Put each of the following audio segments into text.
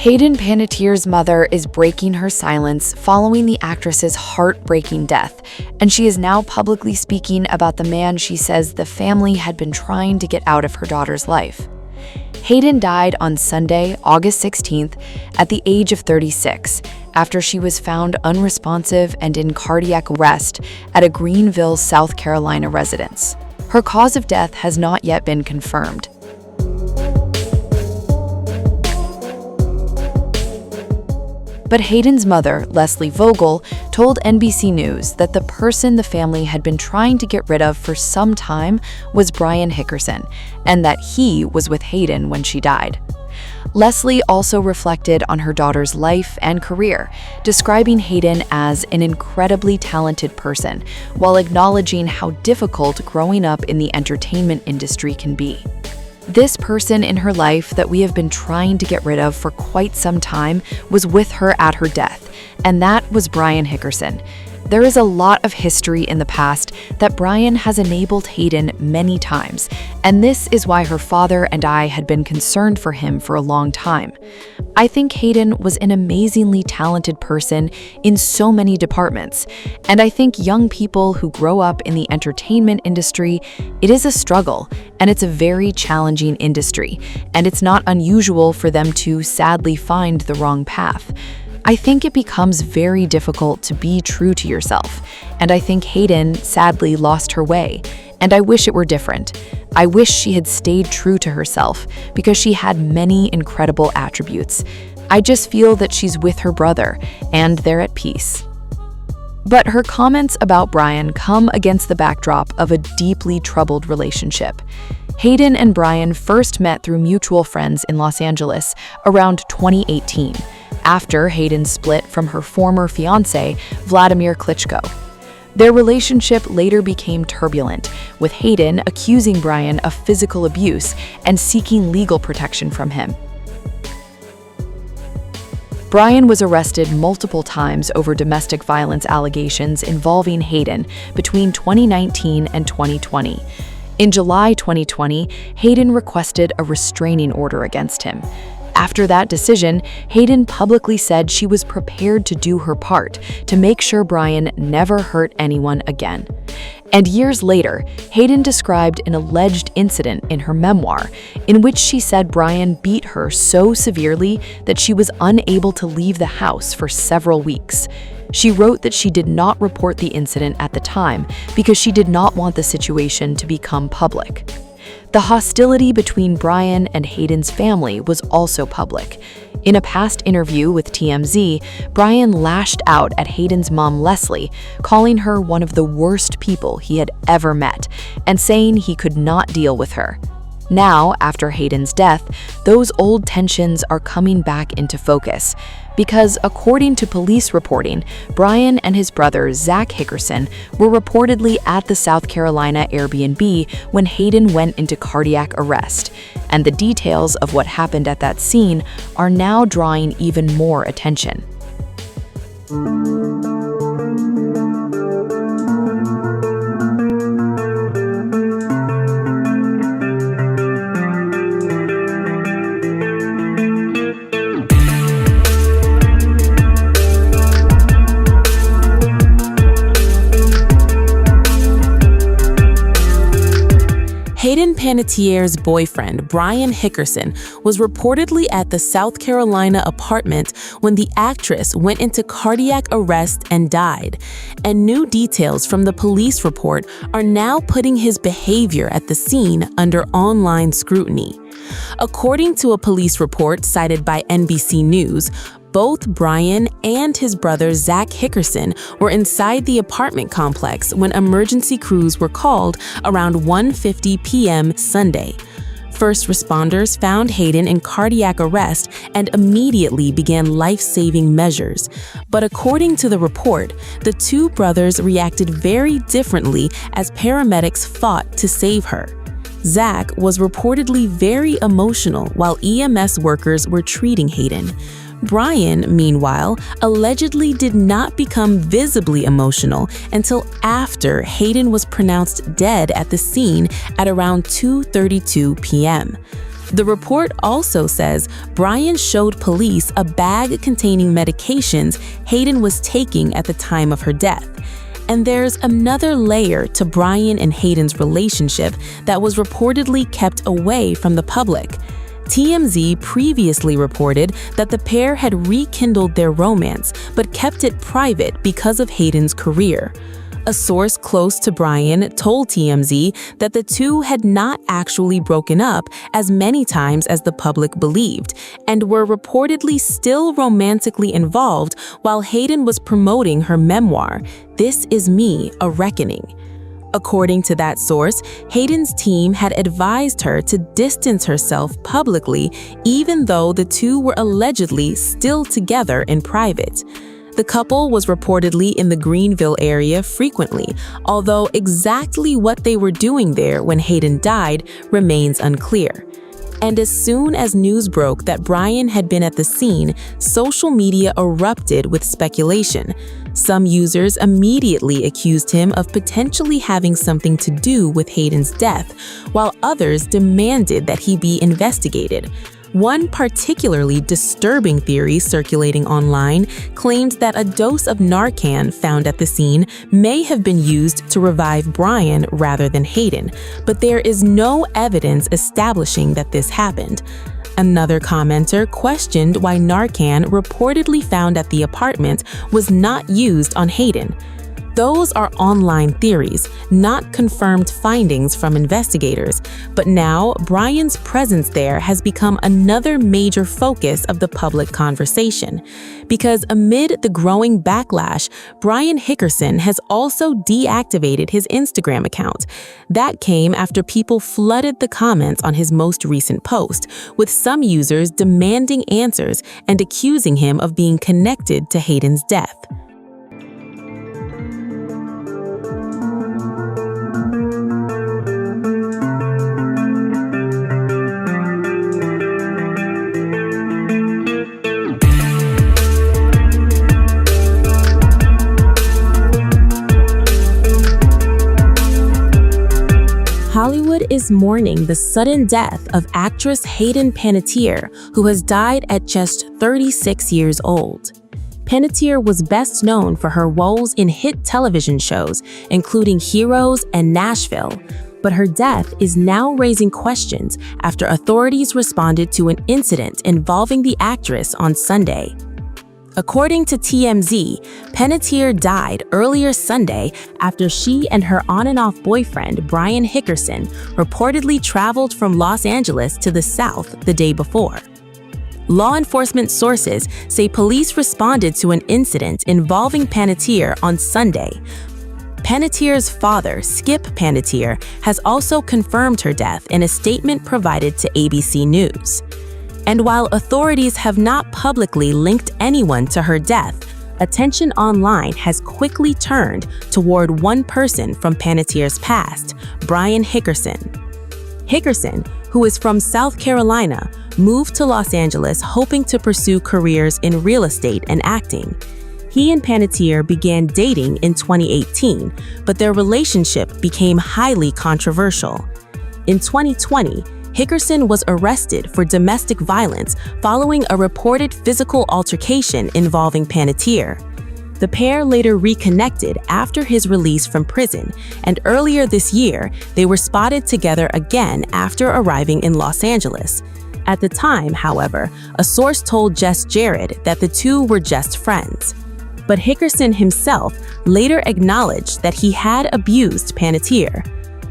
Hayden Panettiere's mother is breaking her silence following the actress's heartbreaking death, and she is now publicly speaking about the man she says the family had been trying to get out of her daughter's life. Hayden died on Sunday, August 16th, at the age of 36, after she was found unresponsive and in cardiac arrest at a Greenville, South Carolina residence. Her cause of death has not yet been confirmed. But Hayden's mother, Lesley Vogel, told NBC News that the person the family had been trying to get rid of for some time was Brian Hickerson, and that he was with Hayden when she died. Lesley also reflected on her daughter's life and career, describing Hayden as an incredibly talented person, while acknowledging how difficult growing up in the entertainment industry can be. This person in her life that we have been trying to get rid of for quite some time was with her at her death, and that was Brian Hickerson. There is a lot of history in the past that Brian has enabled Hayden many times, and this is why her father and I had been concerned for him for a long time. I think Hayden was an amazingly talented person in so many departments, and I think young people who grow up in the entertainment industry, it is a struggle, and it's a very challenging industry, and it's not unusual for them to sadly find the wrong path. I think it becomes very difficult to be true to yourself, and I think Hayden sadly lost her way, and I wish it were different. I wish she had stayed true to herself because she had many incredible attributes. I just feel that she's with her brother, and they're at peace. But her comments about Brian come against the backdrop of a deeply troubled relationship. Hayden and Brian first met through mutual friends in Los Angeles around 2018. After Hayden split from her former fiancé, Vladimir Klitschko. Their relationship later became turbulent, with Hayden accusing Brian of physical abuse and seeking legal protection from him. Brian was arrested multiple times over domestic violence allegations involving Hayden between 2019 and 2020. In July 2020, Hayden requested a restraining order against him. After that decision, Hayden publicly said she was prepared to do her part to make sure Brian never hurt anyone again. And years later, Hayden described an alleged incident in her memoir in which she said Brian beat her so severely that she was unable to leave the house for several weeks. She wrote that she did not report the incident at the time because she did not want the situation to become public. The hostility between Brian and Hayden's family was also public. In a past interview with TMZ, Brian lashed out at Hayden's mom, Lesley, calling her one of the worst people he had ever met, and saying he could not deal with her. Now, after Hayden's death, those old tensions are coming back into focus. Because according to police reporting, Brian and his brother Zach Hickerson were reportedly at the South Carolina Airbnb when Hayden went into cardiac arrest, and the details of what happened at that scene are now drawing even more attention. Hayden Panettiere's boyfriend, Brian Hickerson, was reportedly at the South Carolina apartment when the actress went into cardiac arrest and died. And new details from the police report are now putting his behavior at the scene under online scrutiny. According to a police report cited by NBC News, both Brian and his brother Zach Hickerson were inside the apartment complex when emergency crews were called around 1:50 p.m. Sunday. First responders found Hayden in cardiac arrest and immediately began life-saving measures. But according to the report, the two brothers reacted very differently as paramedics fought to save her. Zach was reportedly very emotional while EMS workers were treating Hayden. Brian, meanwhile, allegedly did not become visibly emotional until after Hayden was pronounced dead at the scene at around 2:32 p.m. The report also says Brian showed police a bag containing medications Hayden was taking at the time of her death. And there's another layer to Brian and Hayden's relationship that was reportedly kept away from the public. TMZ previously reported that the pair had rekindled their romance, but kept it private because of Hayden's career. A source close to Brian told TMZ that the two had not actually broken up as many times as the public believed, and were reportedly still romantically involved while Hayden was promoting her memoir, This Is Me, A Reckoning. According to that source, Hayden's team had advised her to distance herself publicly, even though the two were allegedly still together in private. The couple was reportedly in the Greenville area frequently, although exactly what they were doing there when Hayden died remains unclear. And as soon as news broke that Brian had been at the scene, social media erupted with speculation. Some users immediately accused him of potentially having something to do with Hayden's death, while others demanded that he be investigated. One particularly disturbing theory circulating online claimed that a dose of Narcan found at the scene may have been used to revive Brian rather than Hayden, but there is no evidence establishing that this happened. Another commenter questioned why Narcan reportedly found at the apartment was not used on Hayden. Those are online theories, not confirmed findings from investigators, but now Brian's presence there has become another major focus of the public conversation. Because amid the growing backlash, Brian Hickerson has also deactivated his Instagram account. That came after people flooded the comments on his most recent post, with some users demanding answers and accusing him of being connected to Hayden's death. Hollywood is mourning the sudden death of actress Hayden Panettiere, who has died at just 36 years old. Panettiere was best known for her roles in hit television shows, including Heroes and Nashville, but her death is now raising questions after authorities responded to an incident involving the actress on Sunday. According to TMZ, Panettiere died earlier Sunday after she and her on-and-off boyfriend, Brian Hickerson, reportedly traveled from Los Angeles to the South the day before. Law enforcement sources say police responded to an incident involving Panettiere on Sunday. Panettiere's father, Skip Panettiere, has also confirmed her death in a statement provided to ABC News. And while authorities have not publicly linked anyone to her death, attention online has quickly turned toward one person from Panettiere's past, Brian Hickerson. Hickerson, who is from South Carolina, moved to Los Angeles hoping to pursue careers in real estate and acting. He and Panettiere began dating in 2018, but their relationship became highly controversial. In 2020, Hickerson was arrested for domestic violence following a reported physical altercation involving Panettiere. The pair later reconnected after his release from prison, and earlier this year, they were spotted together again after arriving in Los Angeles. At the time, however, a source told Jess Jared that the two were just friends. But Hickerson himself later acknowledged that he had abused Panettiere.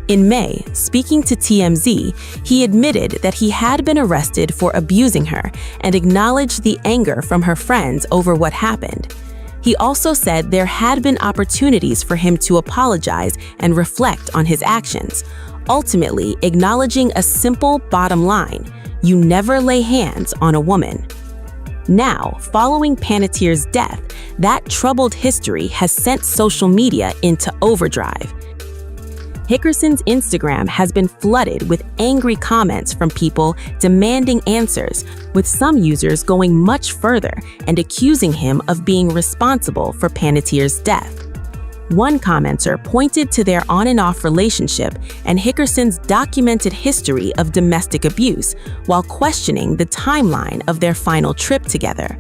In May, speaking to TMZ, he admitted that he had been arrested for abusing her and acknowledged the anger from her friends over what happened. He also said there had been opportunities for him to apologize and reflect on his actions, ultimately acknowledging a simple bottom line: you never lay hands on a woman. Now, following Panettiere's death, that troubled history has sent social media into overdrive. Hickerson's Instagram has been flooded with angry comments from people demanding answers, with some users going much further and accusing him of being responsible for Panettiere's death. One commenter pointed to their on and off relationship and Hickerson's documented history of domestic abuse while questioning the timeline of their final trip together.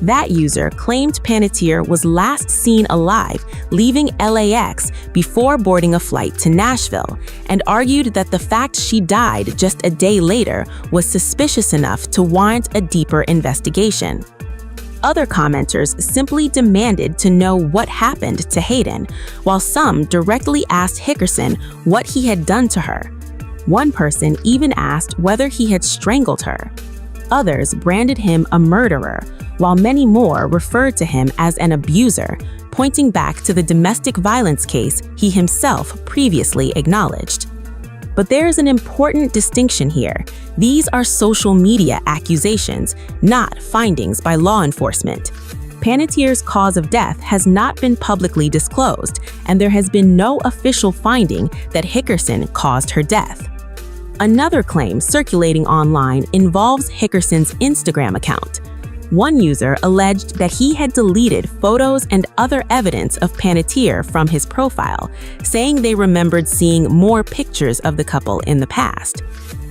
That user claimed Panettiere was last seen alive leaving LAX before boarding a flight to Nashville, and argued that the fact she died just a day later was suspicious enough to warrant a deeper investigation. Other commenters simply demanded to know what happened to Hayden, while some directly asked Hickerson what he had done to her. One person even asked whether he had strangled her. Others branded him a murderer, while many more referred to him as an abuser, pointing back to the domestic violence case he himself previously acknowledged. But there is an important distinction here. These are social media accusations, not findings by law enforcement. Panettiere's cause of death has not been publicly disclosed, and there has been no official finding that Hickerson caused her death. Another claim circulating online involves Hickerson's Instagram account. One user alleged that he had deleted photos and other evidence of Panettiere from his profile, saying they remembered seeing more pictures of the couple in the past.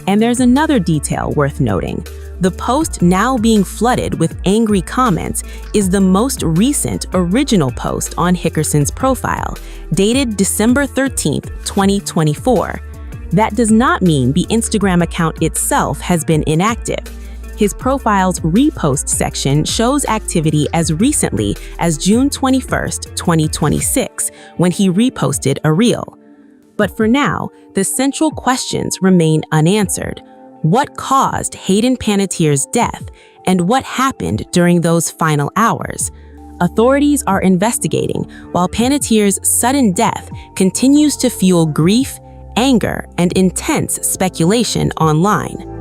And there's another detail worth noting. The post now being flooded with angry comments is the most recent original post on Hickerson's profile, dated December 13, 2024. That does not mean the Instagram account itself has been inactive. His profile's repost section shows activity as recently as June 21, 2026, when he reposted a reel. But for now, the central questions remain unanswered. What caused Hayden Panettiere's death, and what happened during those final hours? Authorities are investigating, while Panettiere's sudden death continues to fuel grief, anger, and intense speculation online.